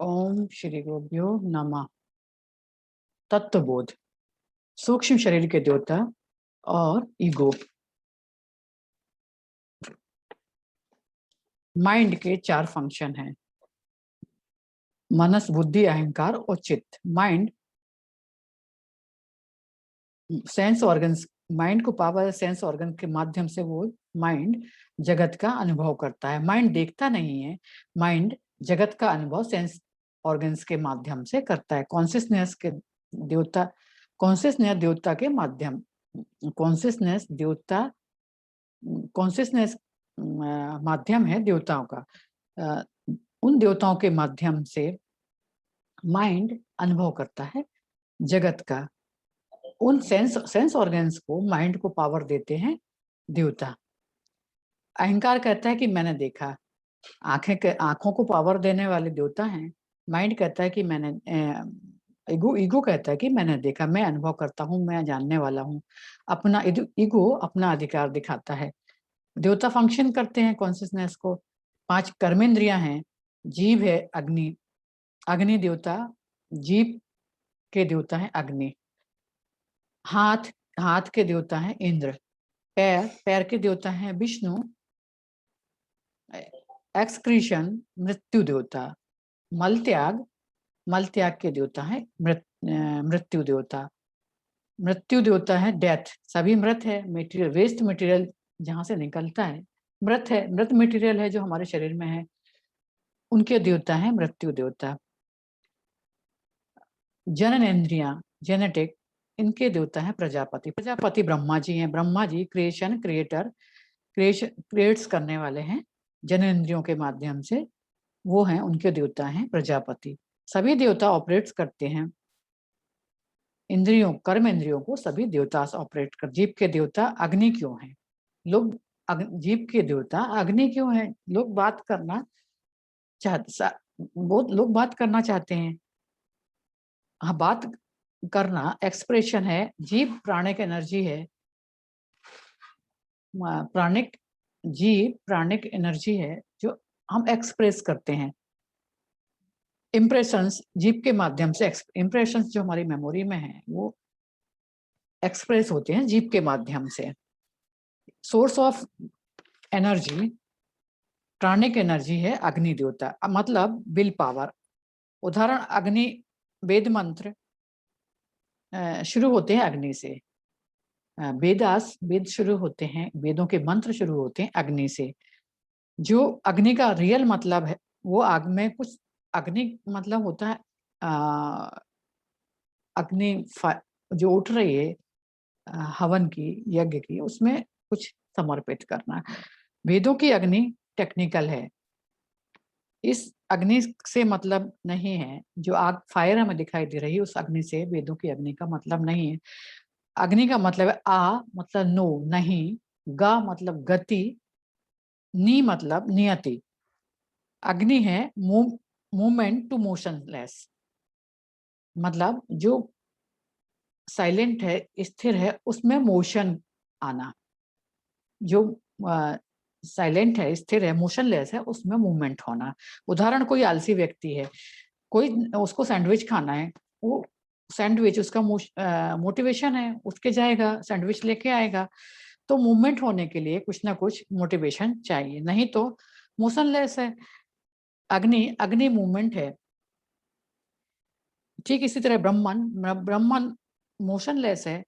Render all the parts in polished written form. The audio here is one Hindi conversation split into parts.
ओम श्री गुरुभ्यो नमः। तत्वबोध, सूक्ष्म शरीर के देवता और ईगो। माइंड के 4 फंक्शन हैं: मनस, बुद्धि, अहंकार और चित्त। माइंड सेंस ऑर्गन्स, माइंड को पावर सेंस ऑर्गन के माध्यम से वो माइंड जगत का अनुभव करता है। माइंड देखता नहीं है, माइंड जगत का अनुभव सेंस ऑर्गन्स के माध्यम से करता है। कॉन्शियसनेस के देवता, कॉन्शियसनेस देवता के माध्यम, कॉन्शियसनेस देवता, कॉन्शियसनेस माध्यम है देवताओं का। उन देवताओं के माध्यम से माइंड अनुभव करता है जगत का। उन सेंस ऑर्गन्स को, माइंड को पावर देते हैं देवता। अहंकार कहता है कि मैंने देखा। आंखों को पावर देने वाले देवता हैं। माइंड कहता है कि मैंने, ईगो कहता है कि मैंने देखा, मैं अनुभव करता हूँ, मैं जानने वाला हूँ। अपना ईगो अपना अधिकार दिखाता है। देवता फंक्शन करते हैं कॉन्शियसनेस को। 5 कर्मेंद्रियां हैं। जीव है अग्नि, अग्नि देवता। जीव के देवता है अग्नि। हाथ, हाथ के देवता है इंद्र। पैर, पैर के देवता है विष्णु। एक्सक्रीशन, मृत्यु देवता। मल त्याग, मल त्याग के देवता है मृत्यु देवता। मृत्यु देवता है डेथ। सभी मृत है, मटेरियल, वेस्ट मटेरियल जहां से निकलता है मृत है, मृत मटेरियल है जो हमारे शरीर में है, उनके देवता है मृत्यु देवता। जननेन्द्रियां, जेनेटिक, इनके देवता है प्रजापति। प्रजापति ब्रह्मा जी हैं। Brahma ji creation, creator, creates करने वाले हैं जननेन्द्रियों के माध्यम से, वो हैं, उनके देवता हैं प्रजापति। सभी देवता ऑपरेट्स करते हैं इंद्रियों, कर्म इंद्रियों को सभी देवता ऑपरेट कर। जीव के देवता अग्नि क्यों हैं? लोग जीव के देवता अग्नि क्यों हैं? लोग बात करना बहुत लोग बात करना चाहते हैं। हाँ, बात करना एक्सप्रेशन है। जीव प्राणिक एनर्जी है। प्राणिक जीव प्राणिक एनर्जी है जो हम एक्सप्रेस करते हैं। इम्प्रेशंस जीव के माध्यम से, इम्प्रेशंस जो हमारी मेमोरी में है वो एक्सप्रेस होते हैं जीव के माध्यम से। Source of energy, pranic energy है अग्नि देवता, मतलब विल पावर। उदाहरण अग्नि, वेद मंत्र शुरू होते हैं अग्नि से। वेदास, वेद शुरू होते हैं, वेदों के मंत्र शुरू होते हैं अग्नि से। जो अग्नि का रियल मतलब है वो आग में कुछ, अग्नि मतलब होता है अग्नि जो उठ रही है हवन की, यज्ञ की, उसमें कुछ समर्पित करना। वेदों की अग्नि टेक्निकल है। इस अग्नि से मतलब नहीं है जो आग, फायर हमें दिखाई दे रही है, उस अग्नि से वेदों की अग्नि का मतलब नहीं है। अग्नि का मतलब है आ मतलब नो, नहीं। गा मतलब गति, नी मतलब नियति। अग्नि है मूवमेंट टू मोशनलेस, मतलब जो साइलेंट है, स्थिर है, उसमें मोशन आना। जो साइलेंट है, स्थिर है, मोशनलेस है, उसमें मूवमेंट होना। उदाहरण, कोई आलसी व्यक्ति है, कोई उसको सैंडविच खाना है, वो सैंडविच उसका मोटिवेशन है, उसके जाएगा सैंडविच लेके आएगा। तो मूवमेंट होने के लिए कुछ ना कुछ मोटिवेशन चाहिए, नहीं तो मोशनलेस है। अग्नि, अग्नि मूवमेंट है। ठीक इसी तरह ब्रह्मन, ब्रह्मन मोशनलेस है,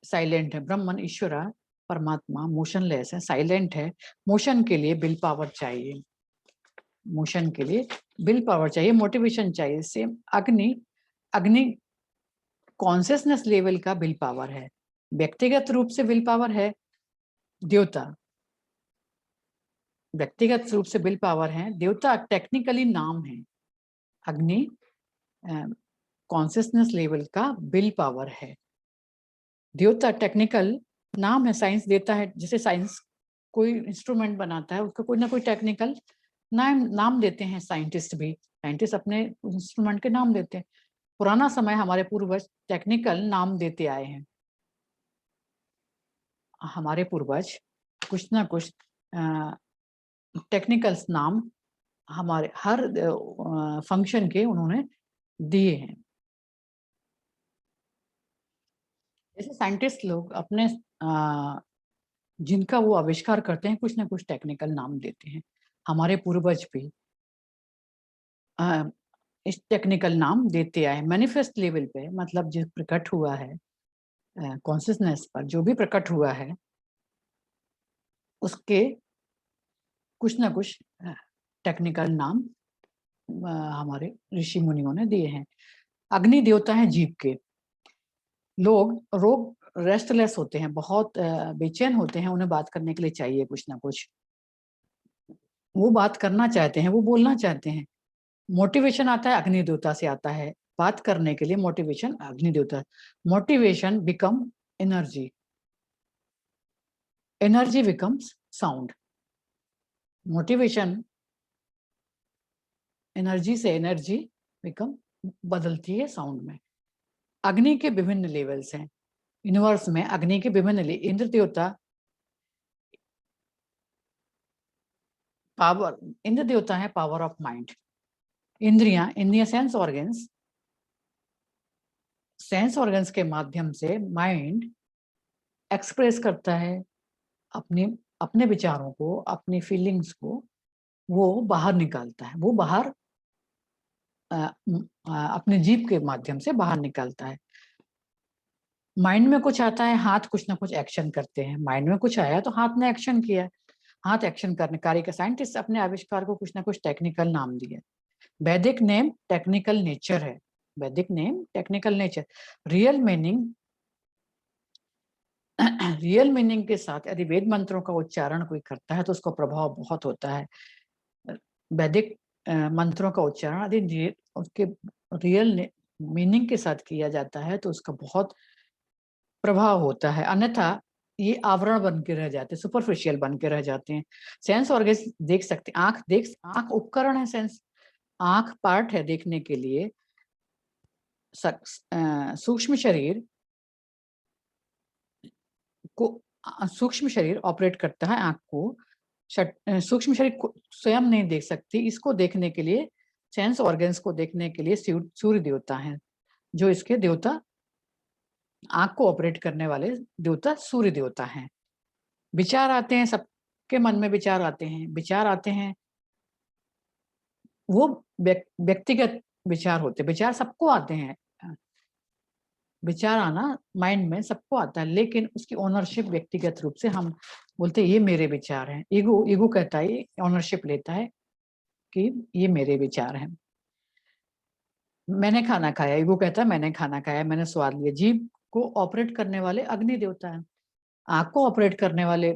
साइलेंट है। ब्रह्मन ईश्वरा परमात्मा मोशनलेस है, साइलेंट है। मोशन के लिए विल पावर चाहिए, मोशन के लिए विल पावर चाहिए, मोटिवेशन चाहिए। सेम अग्नि, अग्नि कॉन्शियसनेस लेवल का विल पावर है। व्यक्तिगत रूप से विल पावर है देवता, व्यक्तिगत रूप से विल पावर है देवता, टेक्निकली नाम है। अग्नि कॉन्शियसनेस लेवल का विल पावर है। देवता टेक्निकल नाम है, साइंस देता है। जैसे साइंस कोई इंस्ट्रूमेंट बनाता है, उसका कोई ना कोई टेक्निकल नाम देते हैं। साइंटिस्ट भी, साइंटिस्ट अपने इंस्ट्रूमेंट के नाम देते हैं। पुराना समय हमारे पूर्वज टेक्निकल नाम देते आए हैं। हमारे पूर्वज कुछ ना कुछ टेक्निकल नाम हमारे हर फंक्शन के उन्होंने दिए हैं। जैसे साइंटिस्ट लोग अपने जिनका वो आविष्कार करते हैं कुछ ना कुछ टेक्निकल नाम देते हैं। हमारे पूर्वज भी इस टेक्निकल नाम देते आए। मैनिफेस्ट लेवल पे मतलब जो प्रकट हुआ है कॉन्शियसनेस पर जो भी प्रकट हुआ है उसके कुछ ना कुछ टेक्निकल नाम हमारे ऋषि मुनियों ने दिए हैं। अग्नि देवता है जीव के। लोग रेस्टलेस होते हैं, बहुत बेचैन होते हैं, उन्हें बात करने के लिए चाहिए कुछ ना कुछ। वो बात करना चाहते हैं, वो बोलना चाहते हैं। मोटिवेशन आता है अग्नि देवता से आता है। बात करने के लिए मोटिवेशन अग्नि देवता। Motivation become energy, energy becomes sound. Motivation energy से एनर्जी बिकम बदलती है साउंड में। अग्नि के विभिन्न लेवल्स हैं यूनिवर्स में। अग्नि के विभिन्न इंद्र देवता पावर, इंद्र देवता है पावर ऑफ माइंड। इंद्रियां, इंद्रिया सेंस ऑर्गन्स के माध्यम से माइंड एक्सप्रेस करता है अपने अपने विचारों को, अपनी फीलिंग्स को वो बाहर निकालता है। वो बाहर अपने जीभ के माध्यम से बाहर निकालता है। माइंड में कुछ आता है, हाथ कुछ ना कुछ एक्शन करते हैं। माइंड में कुछ आया तो हाथ ने एक्शन किया। हाथ एक्शन करने कार्य का साइंटिस्ट अपने आविष्कार को कुछ ना कुछ टेक्निकल नाम दिया। वैदिक नेम टेक्निकल नेचर है। वैदिक name technical nature. Real meaning real meaning के साथ यदि वेद मंत्रों का उच्चारण कोई करता है तो उसका प्रभाव बहुत होता है। वैदिक मंत्रों का उच्चारण यदि उसके रियल मीनिंग के साथ किया जाता है तो उसका बहुत प्रभाव होता है। अन्यथा ये आवरण बन के रह जाते हैं, सुपरफिशियल बन के रह जाते हैं। सेंस ऑर्गन्स देख सकते, आंख उपकरण है। सेंस आंख पार्ट है देखने के लिए। सूक्ष्म शरीर को सूक्ष्म शरीर ऑपरेट करता है आंख को। सूक्ष्म शरीर को स्वयं नहीं देख सकती, इसको देखने के लिए सेंस ऑर्गन्स को देखने के लिए सूर्य देवता है। जो इसके देवता आंख को ऑपरेट करने वाले देवता सूर्य देवता हैं। विचार आते हैं, सबके मन में विचार आते हैं। विचार आते हैं वो व्यक्तिगत विचार होते हैं। विचार सबको आते हैं। विचार आना माइंड में सबको आता है, लेकिन उसकी ओनरशिप व्यक्तिगत रूप से हम बोलते हैं ये मेरे विचार हैं। ईगो ईगो कहता है, ओनरशिप लेता है कि ये मेरे विचार हैं। मैंने खाना खाया, ईगो कहता है मैंने खाना खाया, मैंने स्वाद लिया। जीभ को ऑपरेट करने वाले अग्नि देवता है। आंख को ऑपरेट करने वाले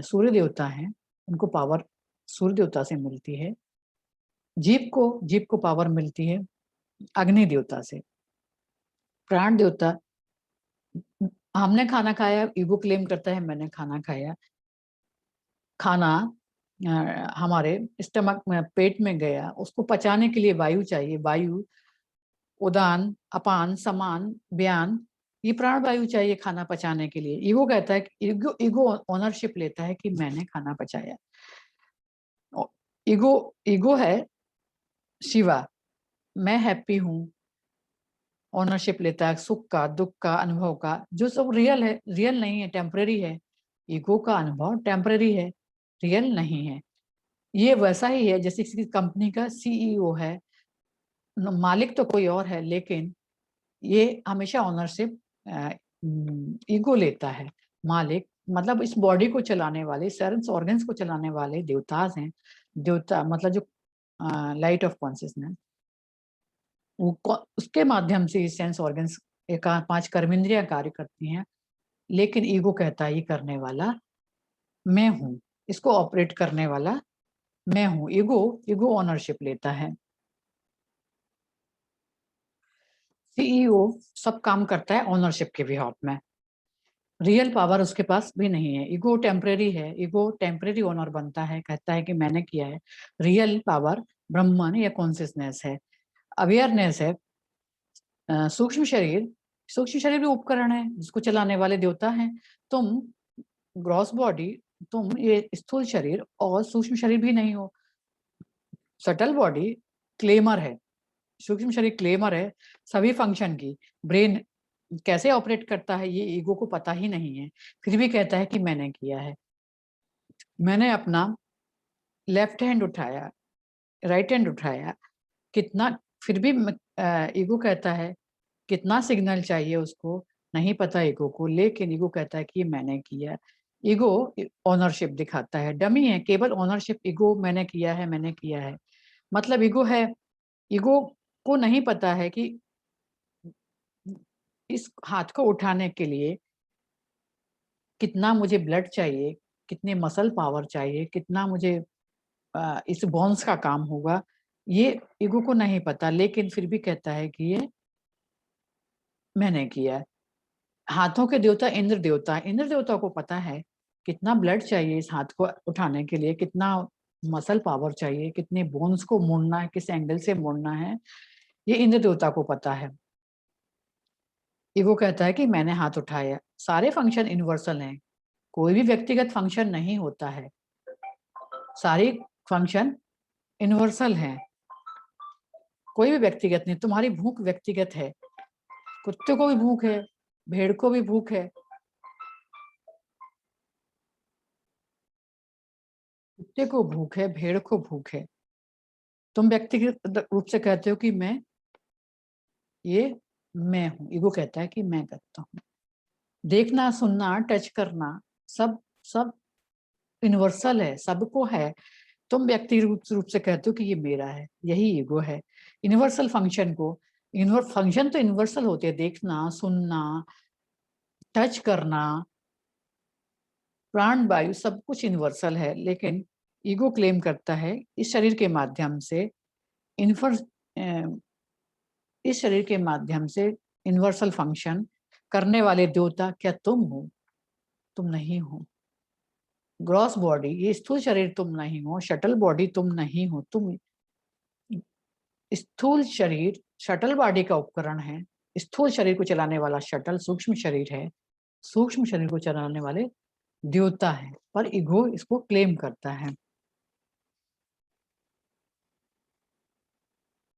सूर्य देवता हैं। उनको पावर सूर्य देवता से मिलती है। जीभ को पावर मिलती है अग्नि देवता से। प्राण देवता, हमने खाना खाया, ईगो क्लेम करता है मैंने खाना खाया। खाना हमारे स्टमक में, पेट में गया, उसको पचाने के लिए वायु चाहिए। वायु, उदान, अपान, समान, व्यान, ये प्राण वायु चाहिए खाना पचाने के लिए। ईगो कहता है कि ईगो ओनरशिप लेता है कि मैंने खाना पचाया। ईगो ईगो है शिवा, मैं हैप्पी हूँ। ओनरशिप लेता है सुख का, दुख का, अनुभव का। जो सब रियल है, रियल नहीं है, टेम्परेरी है। ईगो का अनुभव टेम्परेरी है, रियल नहीं है। ये वैसा ही है जैसे किसी कंपनी का सीईओ है, मालिक तो कोई और है, लेकिन ये हमेशा ओनरशिप ईगो लेता है। मालिक मतलब इस बॉडी को चलाने वाले, सेंस ऑर्गन्स को चलाने वाले देवताज हैं। देवता मतलब जो लाइट ऑफ कॉन्शियसनेस, उसके माध्यम से सेंस ऑर्गन्स एक 5 कर्मेंद्रियां कार्य करती हैं। लेकिन ईगो कहता है ये करने वाला मैं हूँ, इसको ऑपरेट करने वाला मैं हूँ। ईगो ईगो ओनरशिप लेता है। सीईओ सब काम करता है ओनरशिप के बिहाफ में। रियल पावर उसके पास भी नहीं है। ईगो टेम्परेरी है। ईगो टेम्परेरी ओनर बनता है, कहता है कि मैंने किया है। रियल पावर ब्रह्मन या कॉन्शियसनेस है, अवेयरनेस है। सूक्ष्म शरीर भी उपकरण है जिसको चलाने वाले देवता हैं। तुम ग्रॉस बॉडी, तुम ये स्थूल शरीर और सूक्ष्म शरीर भी नहीं हो। सटल बॉडी क्लेमर है, सूक्ष्म शरीर क्लेमर है सभी फंक्शन की। ब्रेन कैसे ऑपरेट करता है ये ईगो को पता ही नहीं है, फिर भी कहता है कि मैंने किया है। मैंने अपना लेफ्ट हैंड उठाया, राइट हैंड उठाया, कितना, फिर भी ईगो कहता है कितना सिग्नल चाहिए उसको, नहीं पता ईगो को, लेकिन ईगो कहता है कि ये मैंने किया। ईगो ओनरशिप दिखाता है, डमी है केवल ओनरशिप, ईगो मैंने किया है, मैंने किया है, मतलब ईगो है। ईगो को नहीं पता है कि इस हाथ को उठाने के लिए कितना मुझे ब्लड चाहिए, कितने मसल पावर चाहिए, कितना मुझे इस बोन्स का काम होगा, ये ईगो को नहीं पता, लेकिन फिर भी कहता है कि ये मैंने किया है। हाथों के देवता इंद्र देवता, इंद्र देवता को पता है कितना ब्लड चाहिए इस हाथ को उठाने के लिए, कितना मसल पावर चाहिए, कितने बोन्स को मोड़ना है, किस एंगल से मोड़ना है, ये इंद्र देवता को पता है। ईगो कहता है कि मैंने हाथ उठाया। सारे फंक्शन यूनिवर्सल हैं, कोई भी व्यक्तिगत फंक्शन नहीं होता है, सारे फंक्शन यूनिवर्सल हैं, कोई भी व्यक्तिगत नहीं। तुम्हारी भूख व्यक्तिगत है, कुत्ते को भी भूख है, भेड़ को भी भूख है, कुत्ते को भूख है, भेड़ को भूख है। तुम व्यक्तिगत रूप से कहते हो कि मैं हूं, ईगो कहता है कि मैं करता हूँ। देखना, सुनना, टच करना, सब सब यूनिवर्सल है, सबको है। तुम व्यक्तिगत रूप से कहते हो कि ये मेरा है, यही ईगो है। यूनिवर्सल फंक्शन को, फंक्शन तो यूनिवर्सल होते हैं, देखना, सुनना, टच करना, प्राण वायु सब कुछ यूनिवर्सल है, लेकिन ईगो क्लेम करता है इस शरीर के माध्यम से इन्फर इस शरीर के माध्यम से यूनिवर्सल फंक्शन करने वाले देवता क्या तुम हो? तुम नहीं हो। ग्रॉस बॉडी, ये स्थूल शरीर तुम नहीं हो, शटल बॉडी तुम नहीं हो। तुम स्थूल शरीर शटल बॉडी का उपकरण है, स्थूल शरीर को चलाने वाला शटल सूक्ष्म शरीर है, सूक्ष्म शरीर को चलाने वाले देवता है, पर ईगो इसको क्लेम करता है।